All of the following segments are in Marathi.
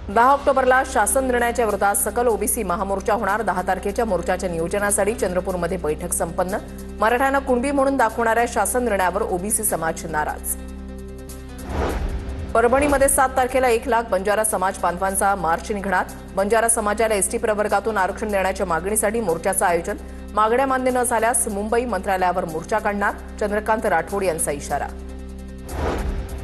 10 ऑक्टोबरला शासन निर्णयाच्या विरोधात सकल ओबीसी महामोर्चा होणार। 10 तारखेच्या मोर्चाच्या नियोजनासाठी चंद्रपूरमध्ये बैठक संपन्न। मराठ्यांना कुणबी म्हणून दाखवणाऱ्या शासन निर्णयावर ओबीसी समाज नाराज। परभणीमध्ये 7 तारखेला 1 लाख बंजारा समाज बांधवांचा मार्च निघणार। बंजारा समाजाला एसटी प्रवर्गातून आरक्षण देण्याच्या मागणीसाठी मोर्चाचं आयोजन। मागण्या मान्य न झाल्यास मुंबई मंत्रालयावर मोर्चा काढणार। चंद्रकांत राठोड यांचा इशारा।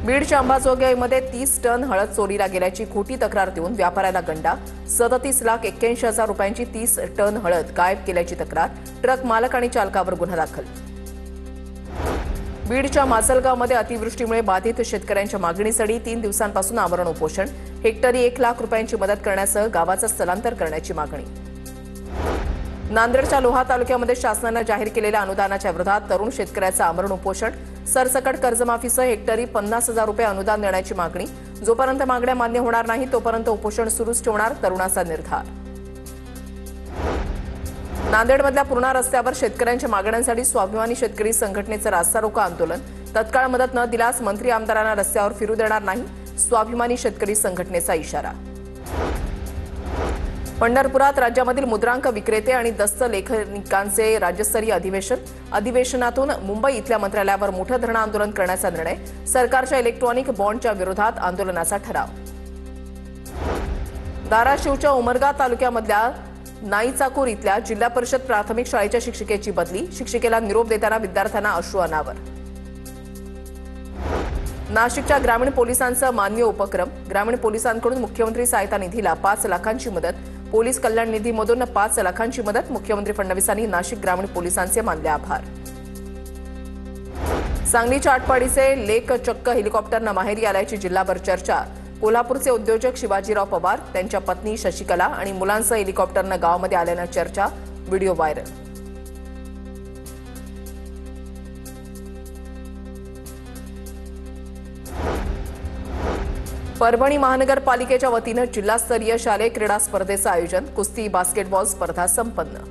बीडच्या अंबाजोगाईमध्ये 30 टन हळद चोरीला गेल्याची खोटी तक्रार देऊन व्यापाऱ्याला गंडा। 37,81,000 रुपयांची 30 टन हळद गायब केल्याची तक्रार। ट्रक मालक आणि चालकावर गुन्हा दाखल। बीडच्या माजलगावमध्ये अतिवृष्टीमुळे बाधित शेतकऱ्यांच्या मागणीसाठी 3 दिवसांपासून आमरण उपोषण। हेक्टरी 1 लाख रुपयांची मदत करण्यासह गावाचं स्थलांतर करण्याची मागणी। नांदेडच्या लोहा तालुक्यामध्ये शासनानं जाहीर केलेल्या अनुदानाच्या विरोधात तरुण शेतकऱ्याचं आमरण उपोषण। सरसकट कर्जमाफीसह हेक्टरी 50,000 रुपये अनुदान देण्याची मागणी। जोपर्यंत मागण्या मान्य होणार नाही तोपर्यंत उपोषण सुरूच ठेवणार, तरुणाचा निर्धार। नांदेडमधल्या पूर्णा रस्त्यावर शेतकऱ्यांच्या मागण्यांसाठी स्वाभिमानी शेतकरी संघटनेचं रास्ता रोको आंदोलन। तत्काळ मदत न दिल्यास मंत्री आमदारांना रस्त्यावर फिरू देणार नाही, स्वाभिमानी शेतकरी संघटनेचा इशारा। पंढरपुरात राज्यामधील मुद्रांक विक्रेते आणि दस्त लेखनिकांचे राज्यस्तरीय अधिवेशनातून मुंबई इथल्या मंत्रालयावर मोठं धरणं आंदोलन करण्याचा निर्णय। सरकारच्या इलेक्ट्रॉनिक बॉन्डच्या विरोधात आंदोलनाचा ठराव। धाराशिवच्या उमरगा तालुक्यामधल्या नाईचाकूर इथल्या जिल्हा परिषद प्राथमिक शाळेच्या शिक्षिकेची बदली। शिक्षिकेला निरोप देताना विद्यार्थ्यांना अश्रू अनावर। नाशिकच्या ग्रामीण पोलिसांचा मान्य उपक्रम। ग्रामीण पोलिसांकडून मुख्यमंत्री सहायता निधीला 5 लाखांची मदत। पोलीस कल्याण निधीमधून 5 लाखांची मदत। मुख्यमंत्री फडणवीसांनी नाशिक ग्रामीण पोलिसांचे मानले आभार। सांगलीच्या आटपाडीचे लेक चक्क हेलिकॉप्टरनं माहेरी आल्याची जिल्हाभर चर्चा। कोल्हापूरचे उद्योजक शिवाजीराव पवार, त्यांच्या पत्नी शशिकला आणि मुलांसह हेलिकॉप्टरनं गावामध्ये आल्यानं चर्चा। Video viral. परभणी महानगरपालिकेच्या वतीनं जिल्हास्तरीय शालेय क्रीडा स्पर्धेचं आयोजन। कुस्ती, बास्केटबॉल स्पर्धा संपन्न।